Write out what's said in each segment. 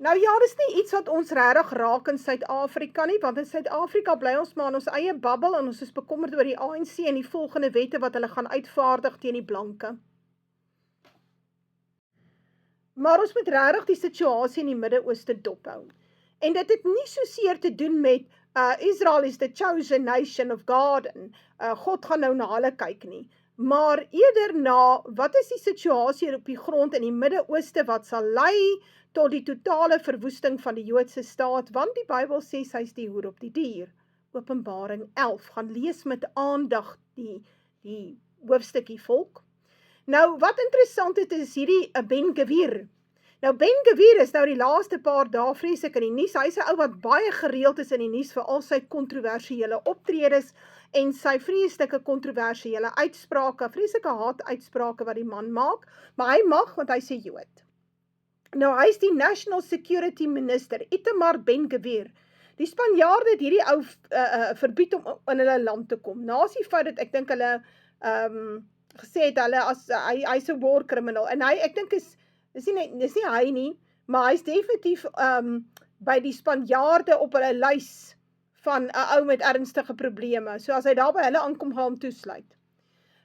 Nou ja, dis nie iets wat ons regtig raak in Suid-Afrika nie, want in Suid-Afrika bly ons maar in ons eie babbel en ons is bekommerd oor die ANC en die volgende wette wat hulle gaan uitvaardig teen die blanke. Maar ons moet regtig die situasie in die Midde-Ooste dophou. En dit het nie soseer te doen met Israel is the chosen nation of God en God gaan nou na hulle kyk nie. Maar eerder na, wat is die situasie op die grond in die Midde-Ooste wat sal lei tot die totale verwoesting van die Joodse staat, want die Bybel sê sy is die hoer op die dier. Openbaring 11, gaan lees met aandag die hoofstukkie volk. Nou, wat interessant is hierdie Ben Gvir. Nou, Ben Gvir is nou die laaste paar dae vreeslik in die nuus. Hy is 'n ou wat baie gereeld is in die nuus vir al sy kontroversiële optredes en sy vreeslike kontroversiële uitsprake, vreeslike haatuitsprake wat die man maak, maar hy mag want hy sê Jood. Nou, hy is die National Security Minister, Itamar Ben Gvir. Die Spanjaarde het hierdie ou verbied om in hulle land te kom. Naas die feit dat ek dink hulle gesê het hulle as hy's 'n war criminal en hy ek dink is nie hy nie, maar hy's definitief by die Spanjaarde op hulle lys van 'n ou met ernstige probleme. So as hy daar by hulle aankom, gaan hom toesluit.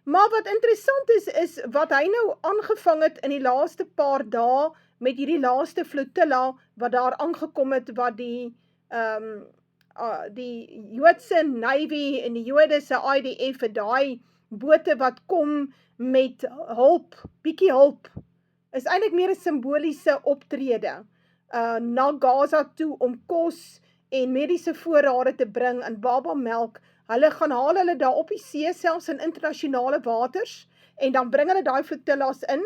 Maar wat interessant is wat hy nou aangevang het in die laaste paar dae met hierdie laaste flotilla wat daar aangekom het, wat die Joodse Navy en die Jode se IDF, daai bote wat kom met hulp, bietjie hulp, is eintlik meer 'n simboliese optrede na Gaza toe om kos en mediese voorrade te bring in babamelk. Hulle gaan haal hulle daar op die see, selfs in internasionale waters, en dan bring hulle daai flotillas en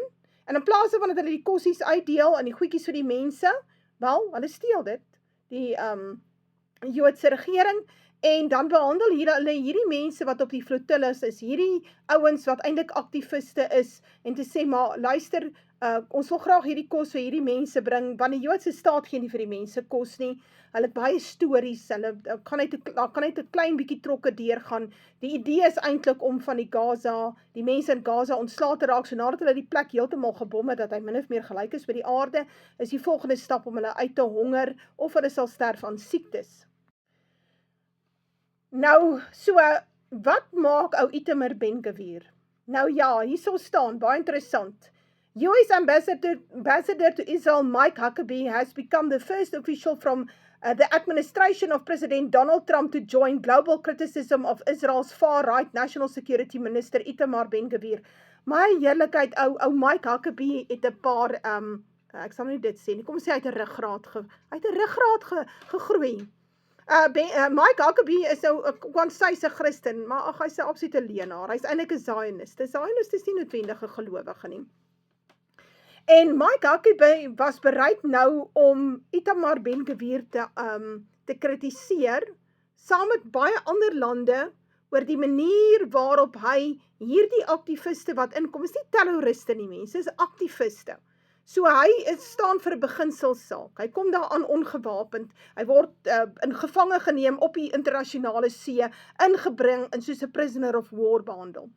in plaas van dat hulle die kossies uitdeel en die goedjies vir die mense, wel, hulle steel dit, die Joodse regering, en dan behandel hulle hierdie mense wat op die flotillas is, hierdie ouens wat eintlik aktiviste is, en te sê, maar luister, ons wil graag hierdie kos vir hierdie mense bring, want die Joodse staat gee nie vir die mense kos nie, hulle het baie stories, hulle kan uit 'n klein bietjie trokke deurgaan. Die idee is eintlik om van die mense in Gaza ontslae te raak, so nadat hulle die plek heeltemal gebom het, dat hy min of meer gelyk is met die aarde, is die volgende stap om hulle uit te honger, of hulle sal sterf aan siektes. Nou, so, wat maak ou Itamar Ben Gvir? Nou ja, hier sal staan, baie interessant. US ambassador to Israel, Mike Huckabee, has become the first official from the administration of President Donald Trump to join global criticism of Israel's far-right National Security Minister Itamar Ben Gvir. My heerlikheid, ou Mike Huckabee het 'n paar, ek sal nie dit sê nie, kom sê hy het 'n ruggraat gegroei. Mike Huckabee is nou, want sy's 'n Christen, maar ag, hy's 'n absolute leenaar. Hy's eintlik 'n Zionist. 'n Zionist is nie noodwendig 'n gelowige nie. En Mike Huckabee was bereid nou om Itamar Ben Gvir te kritiseer, saam met baie ander lande, oor die manier waarop hy hierdie aktiviste wat inkom, is nie terroriste nie mense, is aktiviste. So hy staan vir 'n beginselsaak. Hy kom daar aan ongewapend. Hy word in gevange geneem op die internasionale see, ingebring en soos 'n prisoner of war behandel.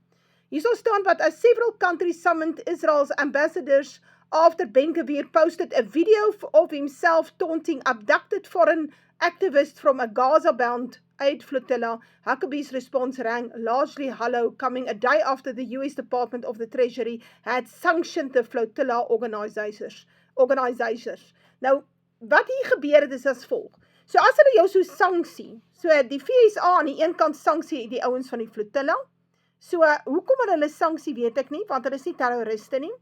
Hierso staan wat as several countries summoned Israel's ambassadors after Ben Gvir posted a video of himself taunting abducted foreign activists from a Gaza-bound aid flotilla. Huckabee's response rang largely hollow, coming a day after the US Department of the Treasury had sanctioned the flotilla organizers. Nou, wat hier gebeur het is as volg. So as hulle jou so sanksie, so die VSA aan die een kant sanksie die ouens van die flotilla, so hoekom hulle sanksie weet ek nie, want hulle is nie terroriste nie.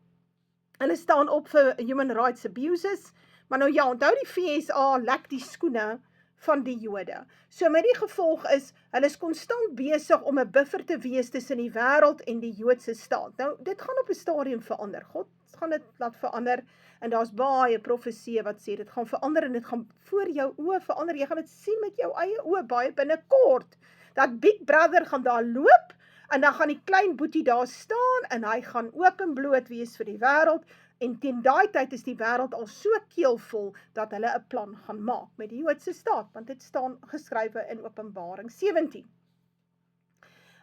Hulle staan op vir human rights abuses, maar nou ja, onthou die VSA lek die skoene van die Jode. So met die gevolg is, hulle is konstant besig om 'n buffer te wees tussen die wêreld en die Joodse staat. Nou, dit gaan op 'n stadium verander. God gaan dit laat verander, en daar's baie profeseë wat sê, dit gaan verander, en dit gaan voor jou oë verander. Jy gaan dit sien met jou eie oë, baie binnekort. Dat Big Brother gaan daar loop, en dan gaan die klein boetie daar staan, en hy gaan oop en bloot wees vir die wêreld, en teen daai tyd is die wêreld al so keelvol, dat hulle 'n plan gaan maak met die Joodse staat, want dit staan geskrywe in Openbaring 17.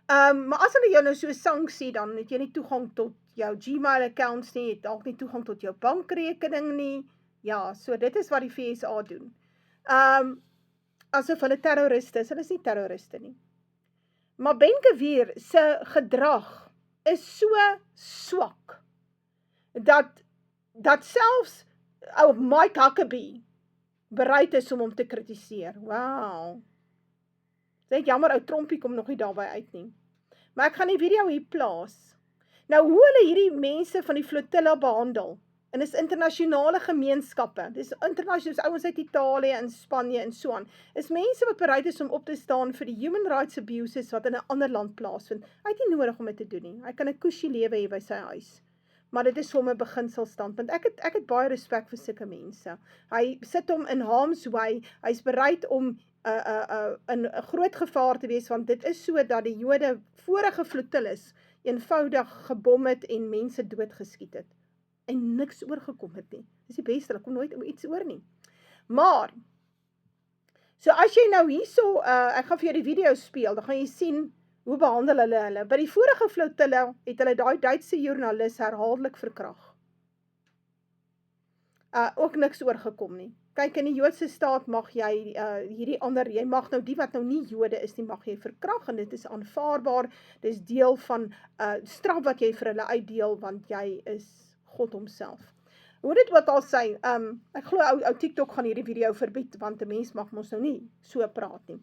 Maar as hulle jou nou so sanksie, dan het jy nie toegang tot jou Gmail accounts nie, het dalk nie toegang tot jou bankrekening nie, Ja, so dit is wat die FSA doen. Asof hulle terroriste is, hulle is nie terroriste nie. Maar Ben Gvir se gedrag is so swak, dat selfs ou Mike Huckabee bereid is om hom te kritiseer. Wow. Dit jammer, ou Trompie kom nog nie daarby uit nie. Maar ek gaan die video hier plaas. Nou, hoe hulle hierdie mense van die flotilla behandel, en is internasionale gemeenskappe, dis internasionale ouens uit Italië en Spanje en so aan, is mense wat bereid is om op te staan vir die human rights abuses wat in 'n ander land plaasvind. Hy het nie nodig om dit te doen nie. Hy kan 'n kusjie lewe hê by sy huis. Maar dit is hom 'n beginselstandpunt. Ek het baie respek vir sulke mense. Hy sit hom in harm's way. Hy's bereid om in 'n groot gevaar te wees, want dit is so dat die Jode vorige flotilles eenvoudig gebom het en mense doodgeskiet het. En niks oorgekom het nie. Dis die beste, daar kom nooit iets oor nie. Maar, so as jy nou hierso, ek gaan vir jou die video speel, dan gaan jy sien, hoe behandel hulle? By die vorige flotille het hulle daai Duitse joernalis herhaaldelik verkrag. Ook niks oorgekom nie. Kyk, in die Joodse staat mag jy jy mag nou die wat nou nie Jode is nie, mag jy verkrag, en dit is aanvaarbaar, dit is deel van straf wat jy vir hulle uitdeel, want jy is God homself. Hoe dit ook al sê, ek glo ou TikTok gaan hierdie video verbied, want 'n mens mag mos nou nie so praat nie.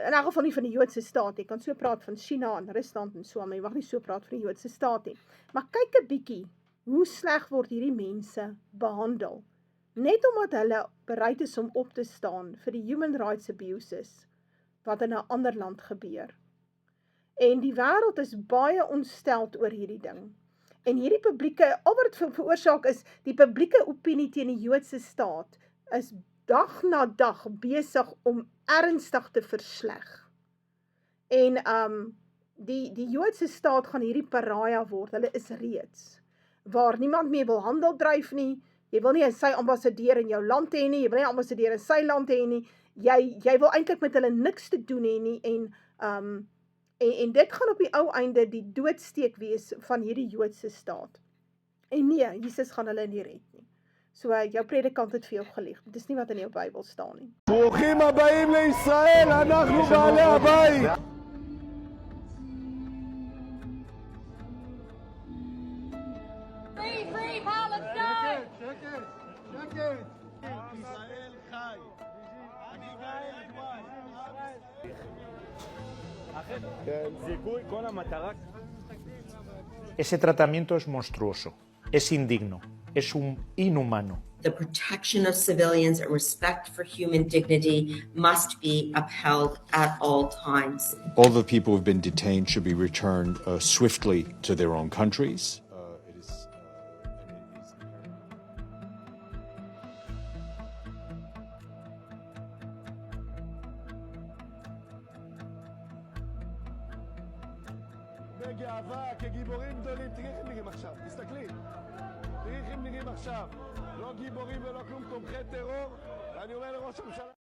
In elk geval nie van die Joodse staat, jy kan so praat van China en Rusland en so, maar jy mag nie so praat van die Joodse staat nie. Maar kyk 'n bietjie, hoe sleg word hierdie mense behandel, net omdat hulle bereid is om op te staan vir die human rights abuses, wat in 'n ander land gebeur. En die wêreld is baie ontsteld oor hierdie ding. En hierdie publieke, al wat dit veroorsaak is, die publieke opinie teen die Joodse staat, is dag na dag besig om ernstig te versleg. En die Joodse staat gaan hierdie pariah word, hulle is reeds, waar niemand meer wil handel dryf nie, jy wil nie in sy ambassadeur in jou land hê nie, jy wil nie 'n ambassadeur in sy land hê nie, jy wil eintlik met hulle niks te doen hê nie, en dit gaan op die ou einde die doodsteek wees van hierdie Joodse staat. En nee, Jesus gaan hulle nie red nie. So, jou predikant het vir jou gelieg. Dit is nie wat in jou Bybel staan nie. ברוכים הבאים לישראל, אנחנו בעלי הבית. Free, free Palestine! שקט, שקט. ישראל חי. אני גאה Ese tratamiento es monstruoso, es indigno, es inhumano. The protection of civilians and respect for human dignity must be upheld at all times. All the people who've been detained should be returned swiftly to their own countries. בגאווה, כגיבורים גדולים, תראי איך הם נראים עכשיו, תסתכלי. תראי איך הם נראים עכשיו. לא גיבורים ולא כלום, תומכי טרור. ואני אומר לראש הממשלה...